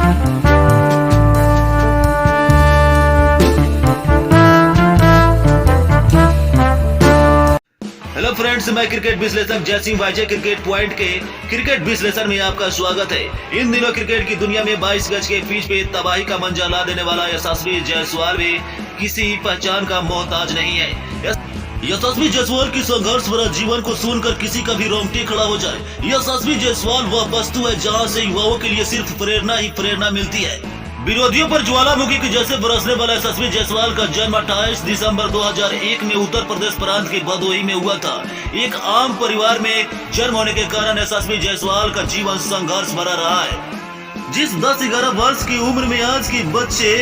Hello friends, मैं cricket विश्लेषक Jaisingh वाईजे cricket point के क्रिकेट विश्लेषण में आपका स्वागत है। इन दिनों क्रिकेट की दुनिया में 22 गज के पिच पे तबाही का मंजर ला देने वाला यशस्वी जायसवाल भी किसी पहचान का मोहताज नहीं है। यशस्वी जायसवाल की संघर्ष भरा जीवन को सुनकर किसी का भी रोंगटे खड़ा हो जाए। यशस्वी जायसवाल वह वस्तु है जहां से युवाओं के लिए सिर्फ प्रेरणा ही प्रेरणा मिलती है। विरोधियों पर ज्वालामुखी के जैसे बरसने वाला यशस्वी जायसवाल का जन्म 28 दिसंबर 2001 में उत्तर प्रदेश प्रांत के भदोही में हुआ था। एक आम परिवार में जन्म होने के कारण यशस्वी जायसवाल का जीवन संघर्ष भरा रहा है। जिस 10-11 वर्ष की उम्र में आज के बच्चे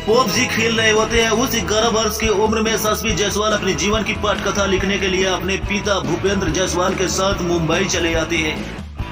पबजी खेल रहे होते हैं, उस 11 वर्ष की उम्र में यशस्वी जायसवाल अपने जीवन की पटकथा लिखने के लिए अपने पिता भूपेंद्र जायसवाल के साथ मुंबई चले जाते हैं।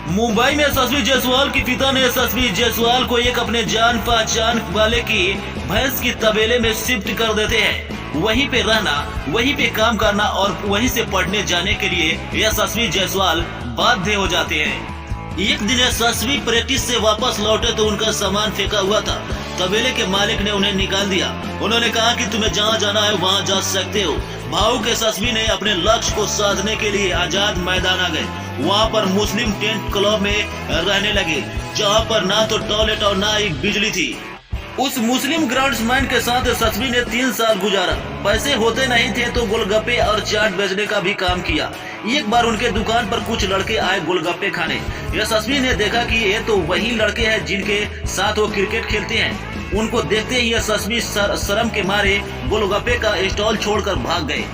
मुंबई में यशस्वी जायसवाल के पिता ने यशस्वी जायसवाल को एक अपने जान पहचान वाले की भैंस की तबेले में शिफ्ट कर देते हैं। वहीं पे रहना, वहीं पे काम करना और वहीं से पढ़ने जाने के लिए यशस्वी जायसवाल बाध्य हो जाते हैं। एक दिन यशस्वी प्रैक्टिस से वापस लौटे तो उनका सामान फेंका हुआ था। तबेले के मालिक ने उन्हें निकाल दिया। उन्होंने कहा कि तुम्हें जहाँ जाना है वहाँ जा सकते हो। भावुक यशस्वी ने अपने लक्ष्य को साधने के लिए आजाद मैदान आ गए। वहाँ पर मुस्लिम टेंट क्लब में रहने लगे, जहाँ पर ना तो टॉयलेट और ना ही बिजली थी। उस मुस्लिम ग्राउंड्समैन के साथ यशस्वी ने 3 साल गुजारा। पैसे होते नहीं थे तो गोलगप्पे और चाट बेचने का भी काम किया। एक बार उनके दुकान पर कुछ लड़के आए गोलगप्पे खाने। यशस्वी ने देखा कि ये तो वही लड़के हैं जिनके साथ वो क्रिकेट खेलते हैं। उनको देखते ही यशस्वी शर्म के मारे गोलगप्पे का स्टॉल छोड़कर भाग गए।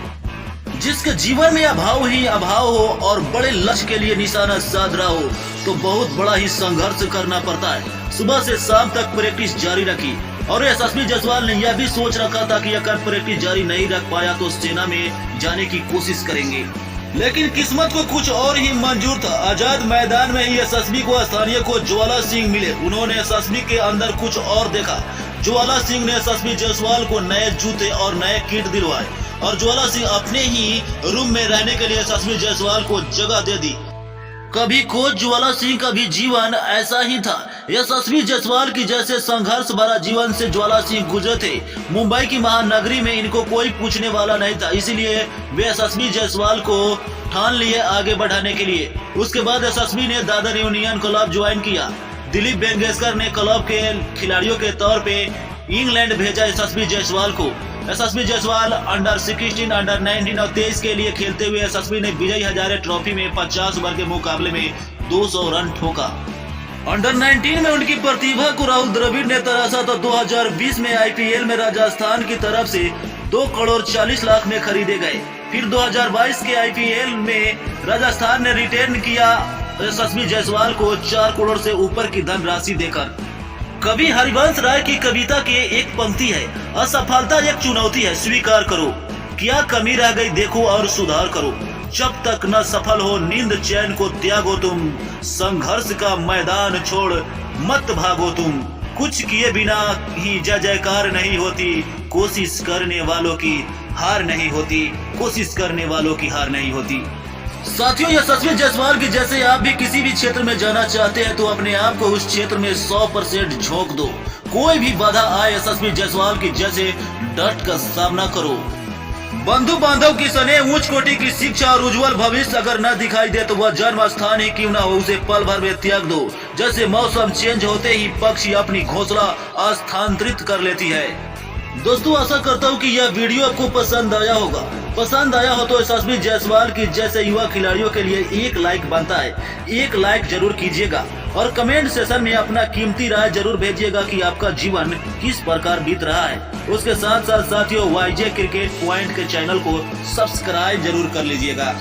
जिसके जीवन में अभाव ही अभाव हो और बड़े लक्ष्य के लिए निशाना साध रहा हो तो बहुत बड़ा ही संघर्ष करना पड़ता है। सुबह से शाम तक प्रैक्टिस जारी रखी और यशस्वी जायसवाल ने यह भी सोच रखा था कि अगर प्रैक्टिस जारी नहीं रख पाया तो सेना में जाने की कोशिश करेंगे। लेकिन किस्मत को कुछ और ही मंजूर था। आजाद मैदान में ही यशस्वी को स्थानीय को ज्वाला सिंह मिले। उन्होंने यशस्वी के अंदर कुछ और देखा। ज्वाला सिंह ने यशस्वी जायसवाल को नए जूते और नए किट दिलवाए और ज्वाला सिंह अपने ही रूम में रहने के लिए यशस्वी जायसवाल को जगह दे दी। कभी कोच ज्वाला सिंह का भी जीवन ऐसा ही था। यशस्वी जायसवाल की जैसे संघर्ष भरा जीवन से ज्वाला सिंह गुजरे थे। मुंबई की महानगरी में इनको कोई पूछने वाला नहीं था, इसलिए वे यशस्वी जायसवाल को ठान लिए आगे बढ़ाने के लिए। उसके बाद यशस्वी ने दादर यूनियन क्लब ज्वाइन किया। दिलीप वेंगेशकर ने क्लब के खिलाड़ियों के तौर पे इंग्लैंड भेजा यशस्वी जायसवाल को। यशस्वी जायसवाल अंडर 16, अंडर 19 और 23 के लिए खेलते हुए यशस्वी ने विजय हजारे ट्रॉफी में 50 ओवर के मुकाबले में 200 रन ठोका। अंडर 19 में उनकी प्रतिभा को राहुल द्रविड़ ने तराशा तो 2020 में आईपीएल में राजस्थान की तरफ से 2 करोड़ 40 लाख में खरीदे गए। फिर 2022 के आईपीएल में राजस्थान ने रिटर्न किया यशस्वी जायसवाल को 4 करोड़ से ऊपर की धनराशि देकर। कवि हरिवंश राय की कविता के एक पंक्ति है, असफलता एक चुनौती है, स्वीकार करो, क्या कमी रह गई देखो और सुधार करो। जब तक न सफल हो नींद चैन को त्यागो तुम, संघर्ष का मैदान छोड़ मत भागो तुम। कुछ किए बिना ही जय जयकार नहीं होती, कोशिश करने वालों की हार नहीं होती, कोशिश करने वालों की हार नहीं होती। साथियों, यशस्वी जायसवाल की जैसे आप भी किसी भी क्षेत्र में जाना चाहते हैं तो अपने आप को उस क्षेत्र में 100% झोंक दो। कोई भी बाधा आए यशस्वी जायसवाल की जैसे डट कर सामना करो। बंधु बांधव की सने उच्च कोटि की शिक्षा और उज्जवल भविष्य अगर न दिखाई दे तो वह जन्म स्थान ही क्यों न हो, उसे पल भर में त्याग दो। जैसे मौसम चेंज होते ही पक्षी अपनी घोंसला स्थानांतरित कर लेती है। दोस्तों, आशा करता हूँ कि यह वीडियो आपको पसंद आया होगा। पसंद आया हो तो यशस्वी जायसवाल की जैसे युवा खिलाड़ियों के लिए एक लाइक बनता है। एक लाइक जरूर कीजिएगा और कमेंट सेशन में अपना कीमती राय जरूर भेजिएगा कि आपका जीवन किस प्रकार बीत रहा है। उसके साथ साथ साथियों, वाईजे क्रिकेट पॉइंट के चैनल को सब्सक्राइब जरूर कर लीजिएगा।